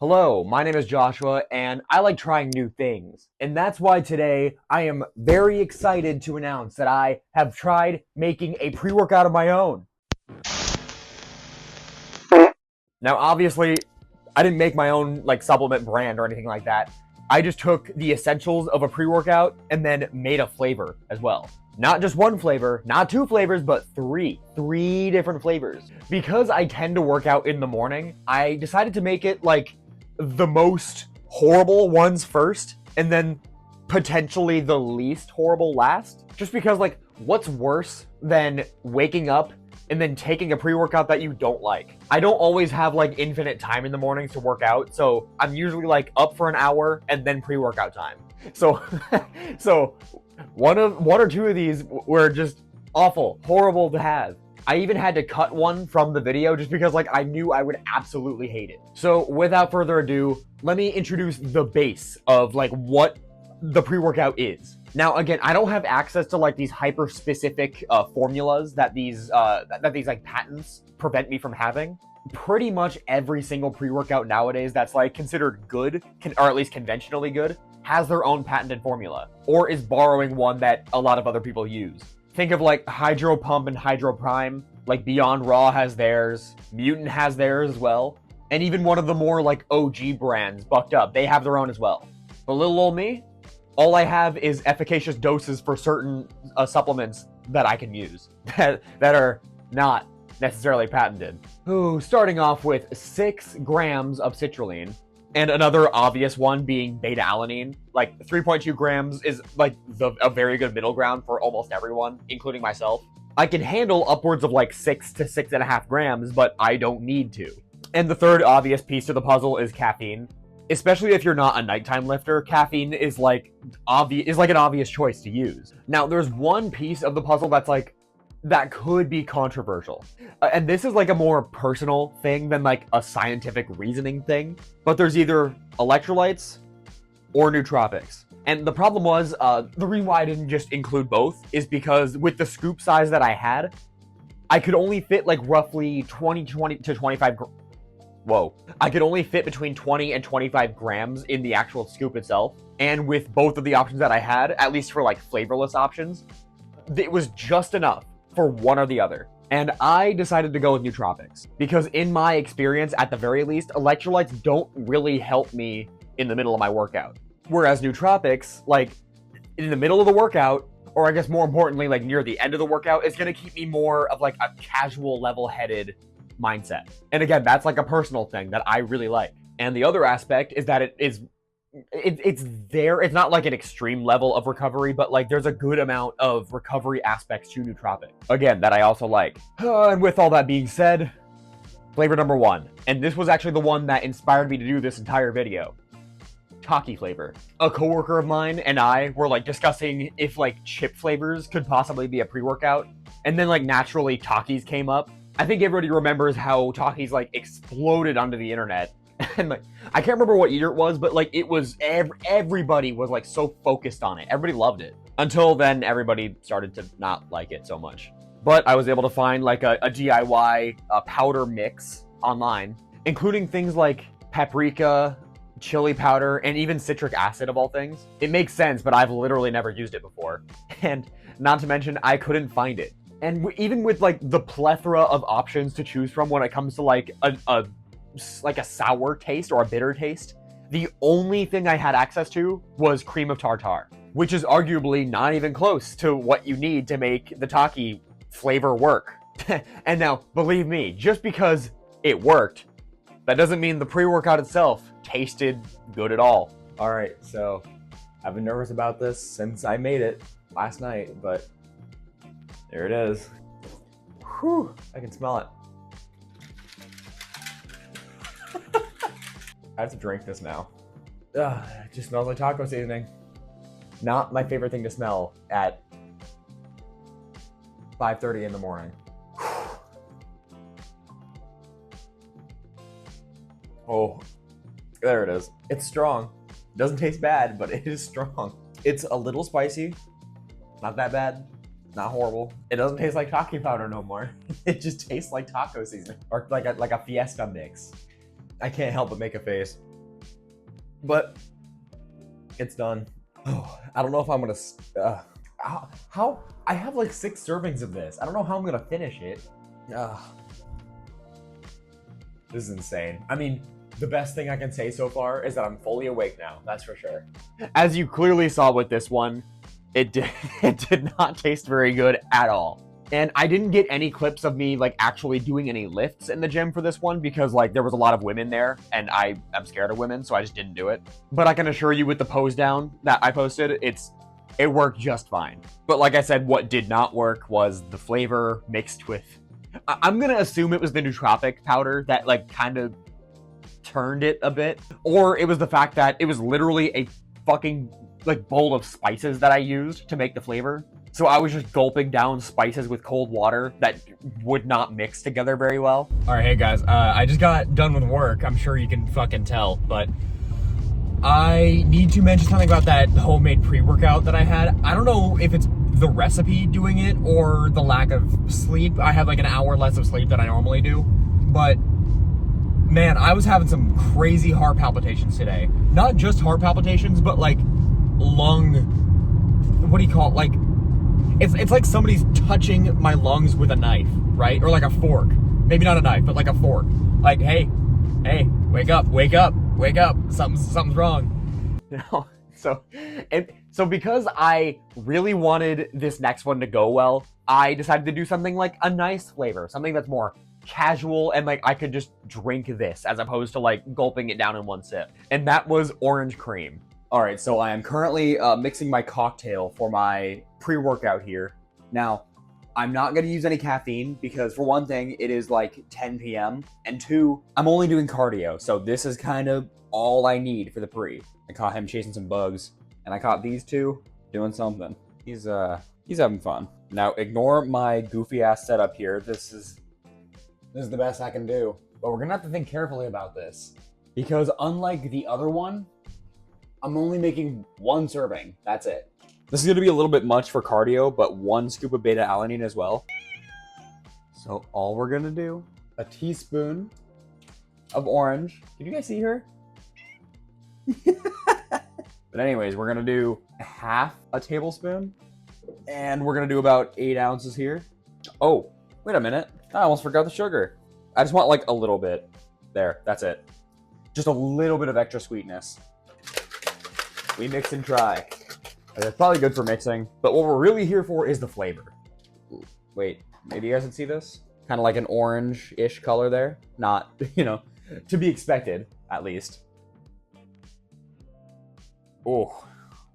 Hello, my name is Joshua, and I like trying new things. And that's why today I am very excited to announce that I have tried making a pre-workout of my own. Now, obviously, I didn't make my own supplement brand or anything like that. I just took the essentials of a pre-workout and then made a flavor as well. Not just one flavor, not two flavors, but three different flavors. Because I tend to work out in the morning, I decided to make it the most horrible ones first and then potentially the least horrible last. Just because what's worse than waking up and then taking a pre-workout that you don't like? I don't always have infinite time in the mornings to work out, so I'm usually up for an hour and then pre-workout time. So so one or two of these were just awful, horrible to have. I even had to cut one from the video just because I knew I would absolutely hate it. So without further ado, let me introduce the base of what the pre-workout is. Now again, I don't have access to these hyper specific formulas that these patents prevent me from having. Pretty much every single pre-workout nowadays that's considered good, or at least conventionally good, has their own patented formula, or is borrowing one that a lot of other people use. Think of Hydro Pump and Hydro Prime, Beyond Raw has theirs, Mutant has theirs as well, and even one of the more OG brands, Bucked Up, they have their own as well. But little old me, all I have is efficacious doses for certain supplements that I can use that are not necessarily patented. Ooh, starting off with 6 grams of citrulline, and another obvious one being beta-alanine. 3.2 grams is a very good middle ground for almost everyone, including myself. I can handle upwards of 6 to 6.5 grams, but I don't need to. And the third obvious piece to the puzzle is caffeine. Especially if you're not a nighttime lifter, caffeine is an obvious choice to use. Now, there's one piece of the puzzle that's that could be controversial. And this is a more personal thing than a scientific reasoning thing. But there's either electrolytes or nootropics. And the problem was, the reason why I didn't just include both is because with the scoop size that I had, I could only fit roughly 20 to 25 I could only fit between 20 and 25 grams in the actual scoop itself. And with both of the options that I had, at least for flavorless options, it was just enough for one or the other. And I decided to go with nootropics because in my experience, at the very least, electrolytes don't really help me in the middle of my workout. Whereas nootropics, in the middle of the workout, or I guess more importantly, near the end of the workout, is going to keep me more of a casual, level-headed mindset. And again, that's a personal thing that I really like. And the other aspect is that it's there. It's not an extreme level of recovery, but there's a good amount of recovery aspects to nootropic. Again, that I also like. And with all that being said, flavor number 1. And this was actually the one that inspired me to do this entire video. Taki flavor. A coworker of mine and I were discussing if chip flavors could possibly be a pre-workout. And then naturally Takis came up. I think everybody remembers how Takis exploded onto the internet. And I can't remember what year it was, but it was everybody was so focused on it. Everybody loved it. Until then, everybody started to not like it so much. But I was able to find a DIY powder mix online, including things like paprika, chili powder, and even citric acid of all things. It makes sense, but I've literally never used it before. And not to mention, I couldn't find it. And even with the plethora of options to choose from when it comes to a sour taste or a bitter taste, the only thing I had access to was cream of tartar, which is arguably not even close to what you need to make the Taki flavor work. And now, believe me, just because it worked, that doesn't mean the pre-workout itself tasted good at all. All right, so I've been nervous about this since I made it last night, but there it is. Whew, I can smell it. I have to drink this now. Ugh, it just smells like taco seasoning. Not my favorite thing to smell at 5:30 in the morning. Oh, there it is. It's strong. It doesn't taste bad, but it is strong. It's a little spicy. Not that bad. Not horrible. It doesn't taste like Taki powder no more. It just tastes like taco seasoning. Or like a fiesta mix. I can't help but make a face. But it's done. Oh, I don't know if I'm gonna. How? I have like 6 servings of this. I don't know how I'm gonna finish it. This is insane. I mean, the best thing I can say so far is that I'm fully awake now. That's for sure. As you clearly saw with this one, it did not taste very good at all. And I didn't get any clips of me like actually doing any lifts in the gym for this one because like there was a lot of women there and I'm scared of women, so I just didn't do it. But I can assure you with the pose down that I posted, it worked just fine. But like I said, what did not work was the flavor mixed with, I'm gonna assume it was the nootropic powder that like kind of turned it a bit, or it was the fact that it was literally a fucking like bowl of spices that I used to make the flavor. So I was just gulping down spices with cold water that would not mix together very well. All right, hey guys, I just got done with work. I'm sure you can fucking tell, but I need to mention something about that homemade pre-workout that I had. I don't know if it's the recipe doing it or the lack of sleep. I had like an hour less of sleep than I normally do, but man, I was having some crazy heart palpitations today. Not just heart palpitations, but like lung, what do you call it? Like, it's like somebody's touching my lungs with a knife, right? Or like a fork. Maybe not a knife, but like a fork. Like, hey, wake up, something's wrong. You know? So because I really wanted this next one to go well, I decided to do something like a nice flavor, something that's more casual and like I could just drink this as opposed to like gulping it down in one sip. And that was orange cream. All right, so I am currently mixing my cocktail for my pre-workout here. Now, I'm not going to use any caffeine because for one thing, it is like 10 p.m. And 2, I'm only doing cardio. So this is kind of all I need for the pre. I caught him chasing some bugs and I caught these 2 doing something. He's having fun. Now, ignore my goofy ass setup here. This is the best I can do. But we're going to have to think carefully about this because unlike the other one, I'm only making 1 serving. That's it. This is going to be a little bit much for cardio, but 1 scoop of beta-alanine as well. So all we're going to do, a teaspoon of orange. Can you guys see her? But anyways, we're going to do half a tablespoon. And we're going to do about 8 ounces here. Oh, wait a minute. I almost forgot the sugar. I just want like a little bit. There, that's it. Just a little bit of extra sweetness. We mix and try. That's probably good for mixing, but what we're really here for is the flavor. Wait, maybe you guys can see this? Kind of like an orange-ish color there. Not, you know, to be expected, at least. Oh,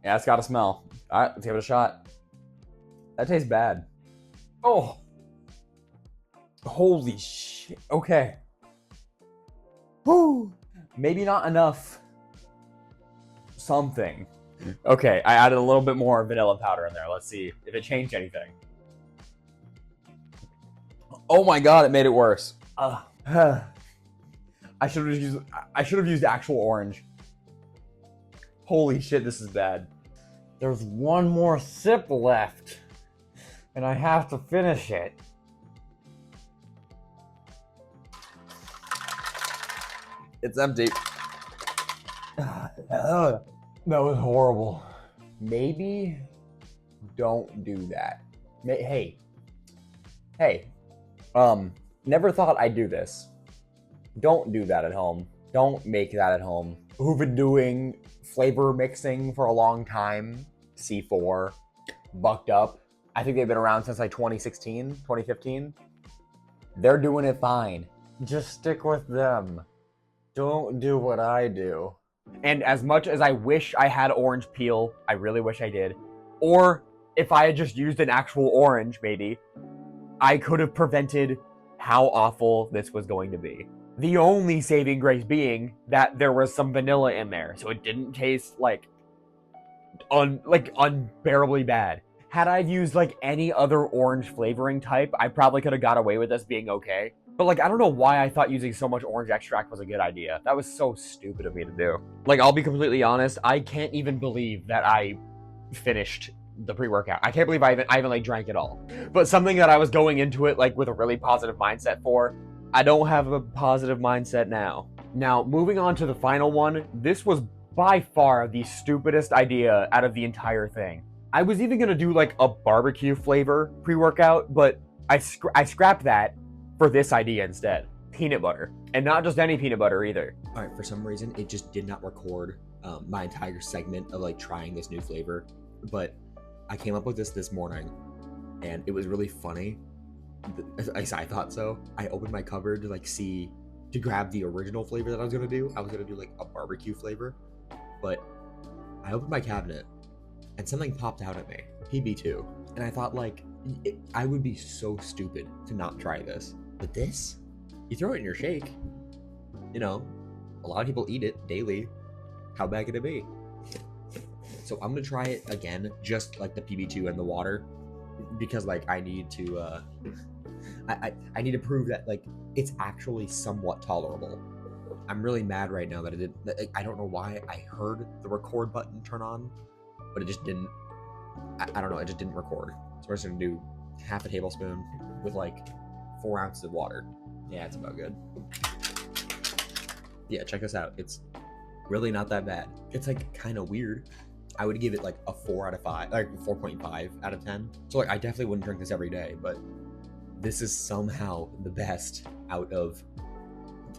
yeah, it's got to smell. All right, let's give it a shot. That tastes bad. Oh. Holy shit. Okay. Whew. Maybe not enough. Something. Okay, I added a little bit more vanilla powder in there. Let's see if it changed anything. Oh my god, it made it worse. I should have used actual orange. Holy shit, this is bad. There's 1 more sip left, and I have to finish it. It's empty. That was horrible. Maybe don't do that. Hey. Never thought I'd do this. Don't do that at home. Don't make that at home. Who've been doing flavor mixing for a long time, C4, Bucked Up. I think they've been around since like 2016, 2015. They're doing it fine. Just stick with them. Don't do what I do. And as much as I wish I had orange peel, I really wish I did, or if I had just used an actual orange, maybe, I could have prevented how awful this was going to be. The only saving grace being that there was some vanilla in there, so it didn't taste like unbearably bad. Had I used like any other orange flavoring type, I probably could have got away with this being okay. But like, I don't know why I thought using so much orange extract was a good idea. That was so stupid of me to do. Like, I'll be completely honest, I can't even believe that I finished the pre-workout. I can't believe I even like drank it all. But something that I was going into it like with a really positive mindset for, I don't have a positive mindset now. Now, moving on to the final one, this was by far the stupidest idea out of the entire thing. I was even gonna do like a barbecue flavor pre-workout, but I scrapped that for this idea instead. Peanut butter. And not just any peanut butter either. All right, for some reason, it just did not record my entire segment of like trying this new flavor, but I came up with this morning, and it was really funny. I thought so. I opened my cupboard to like see to grab the original flavor that I was gonna do. I was gonna do like a barbecue flavor, but I opened my cabinet and something popped out at me, PB2, and I thought like I would be so stupid to not try this. But this, you throw it in your shake. You know, a lot of people eat it daily. How bad could it be? So I'm gonna try it again, just like the PB2 and the water, because like I need to I need to prove that like it's actually somewhat tolerable. I'm really mad right now that it didn't. I don't know why. I heard the record button turn on, but it just didn't. I don't know. It just didn't record. So we're just gonna do half a tablespoon with like 4 ounces of water. Yeah, it's about good. Yeah, check this out. It's really not that bad. It's like kind of weird. I would give it like a 4 out of 5, like 4.5 out of 10. So like I definitely wouldn't drink this every day, but this is somehow the best out of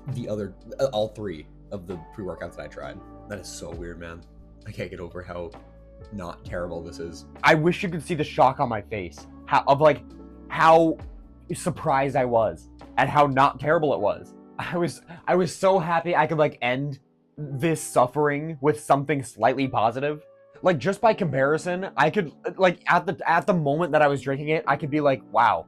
the other, all 3 of the pre-workouts that I tried. That is so weird, man. I can't get over how not terrible this is. I wish you could see the shock on my face how surprised I was at how not terrible it was. I was so happy I could like end this suffering with something slightly positive. Like just by comparison, I could like at the moment that I was drinking it, I could be like, wow,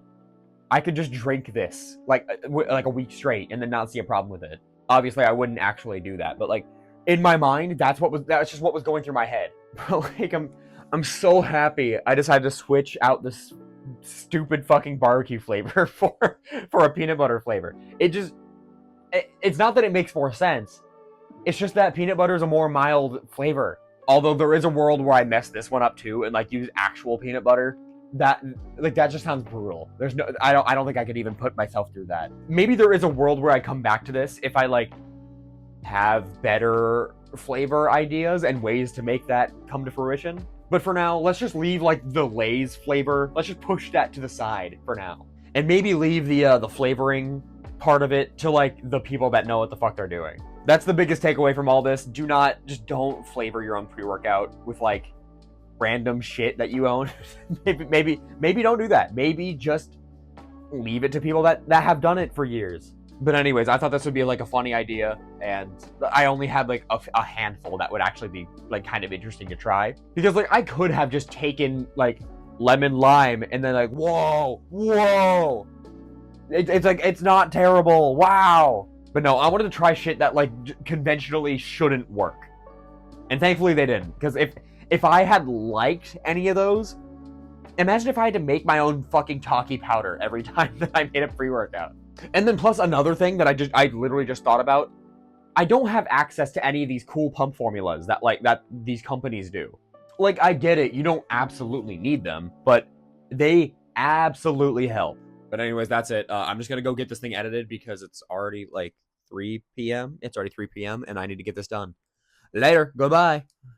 I could just drink this like a week straight and then not see a problem with it. Obviously, I wouldn't actually do that, but like in my mind, that's just what was going through my head. Like I'm so happy I decided to switch out this stupid fucking barbecue flavor for a peanut butter flavor. It's not that it makes more sense. It's just that peanut butter is a more mild flavor. Although there is a world where I mess this one up too and like use actual peanut butter. That just sounds brutal. There's no I don't think I could even put myself through that. Maybe there is a world where I come back to this if I like have better flavor ideas and ways to make that come to fruition. But for now, let's just leave like the Lay's flavor. Let's just push that to the side for now. And maybe leave the flavoring part of it to like the people that know what the fuck they're doing. That's the biggest takeaway from all this. Don't flavor your own pre-workout with like random shit that you own. maybe don't do that. Maybe just leave it to people that have done it for years. But anyways, I thought this would be like a funny idea, and I only had like a handful that would actually be like kind of interesting to try. Because like I could have just taken like lemon lime and then like whoa, it's like it's not terrible. Wow. But no, I wanted to try shit that like conventionally shouldn't work. And thankfully they didn't. Because if I had liked any of those, imagine if I had to make my own fucking Taki powder every time that I made a pre-workout. And then plus another thing that I literally just thought about, I don't have access to any of these cool pump formulas that these companies do. Like I get it, you don't absolutely need them, but they absolutely help. But anyways, that's it. I'm just gonna go get this thing edited because it's already like 3 p.m. It's already 3 p.m. and I need to get this done. Later. Goodbye.